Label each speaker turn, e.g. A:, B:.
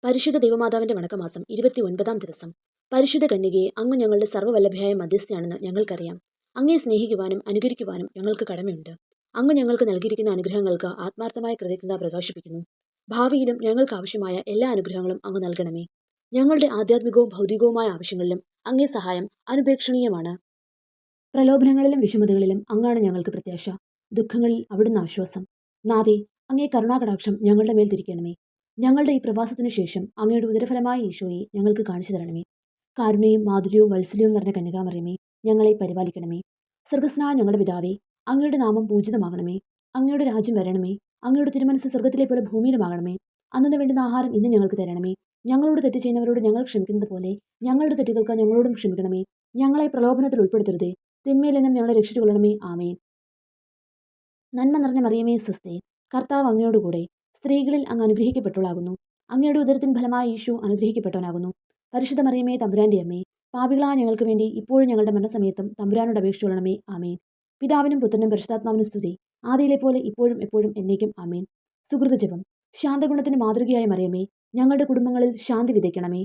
A: പരിശുദ്ധ ദൈവമാതാവിന്റെ വണക്കമാസം 29-ാം ദിവസം. പരിശുദ്ധ കന്യകയെ, അങ്ങ് ഞങ്ങളുടെ സർവ്വവല്ലഭയായ മധ്യസ്ഥയാണെന്ന് ഞങ്ങൾക്കറിയാം. അങ്ങയെ സ്നേഹിക്കുവാനും അനുകരിക്കുവാനും ഞങ്ങൾക്ക് കടമയുണ്ട്. അങ്ങ് ഞങ്ങൾക്ക് നൽകിയിരിക്കുന്ന അനുഗ്രഹങ്ങൾക്ക് ആത്മാർത്ഥമായ കൃതജ്ഞത പ്രകാശിപ്പിക്കുന്നു. ഭാവിയിലും ഞങ്ങൾക്ക് ആവശ്യമായ എല്ലാ അനുഗ്രഹങ്ങളും അങ്ങ് നൽകണമേ. ഞങ്ങളുടെ ആധ്യാത്മികവും ഭൗതികവുമായ ആവശ്യങ്ങളിലും അങ്ങേ സഹായം അനുപേക്ഷണീയമാണ്. പ്രലോഭനങ്ങളിലും വിഷമതകളിലും അങ്ങാണ് ഞങ്ങൾക്ക് പ്രത്യാശ. ദുഃഖങ്ങളിൽ അവിടുന്ന് ആശ്വാസം. നാഥേ, അങ്ങേ കരുണാകടാക്ഷം ഞങ്ങളുടെ മേൽ തിരിക്കണമേ. ഞങ്ങളുടെ ഈ പ്രവാസത്തിനു ശേഷം അങ്ങയുടെ ഉദരഫലമായ ഈശോയെ ഞങ്ങൾക്ക് കാണിച്ചു തരണമേ. കാരുണ്യവും മാധുര്യവും വത്സല്യവും നിറഞ്ഞ കന്യകാമറിയമേ, ഞങ്ങളെ പരിപാലിക്കണമേ. സ്വർഗസ്നായ ഞങ്ങളുടെ പിതാവേ, അങ്ങയുടെ നാമം പൂജിതമാകണമേ. അങ്ങയുടെ രാജ്യം വരണമേ. അങ്ങയുടെ തിരുമനസ് സ്വർഗത്തിലെ പോലെ ഭൂമിയിലുമാകണമേ. അന്നു വേണ്ടുന്ന ആഹാരം ഇന്ന് ഞങ്ങൾക്ക് തരണമേ. ഞങ്ങളോട് തെറ്റ് ചെയ്യുന്നവരോട് ഞങ്ങൾ ക്ഷമിക്കുന്നത് പോലെ ഞങ്ങളുടെ തെറ്റുകൾക്ക് ഞങ്ങളോടും ക്ഷമിക്കണമേ. ഞങ്ങളെ പ്രലോഭനത്തിൽ ഉൾപ്പെടുത്തരുതേ, തിന്മയിൽ നിന്നും ഞങ്ങളെ രക്ഷിച്ചുകൊള്ളണമേ. ആമേൻ. നന്മ നിറഞ്ഞ മറിയമേ, സ്വസ്തി, കർത്താവ് അങ്ങയോടുകൂടെ സ്ത്രീകളിൽ അങ്ങ് അനുഗ്രഹിക്കപ്പെട്ടവളാകുന്നു. അങ്ങയുടെ ഉദരത്തിൻ ഫലമായ ഈശോ അനുഗ്രഹിക്കപ്പെട്ടവനാകുന്നു. പരിശുദ്ധ മറിയമേ, തമ്പുരാന്റെ അമ്മേ, പാപികളായ ഞങ്ങൾക്ക് വേണ്ടി ഇപ്പോഴും ഞങ്ങളുടെ മരണസമയത്തും തമ്പുരാനോട് അപേക്ഷിച്ചുകൊള്ളണമേ. ആമേൻ. പിതാവിനും പുത്രനും പരിശുദ്ധാത്മാവിനും സ്തുതി, ആദിയിലെ പോലെ ഇപ്പോഴും എപ്പോഴും എന്നേക്കും. ആമേൻ. സുഹൃത ജപം. ശാന്തഗുണത്തിന് മാതൃകയായ മറിയമേ, ഞങ്ങളുടെ കുടുംബങ്ങളിൽ ശാന്തി വിതയ്ക്കണമേ.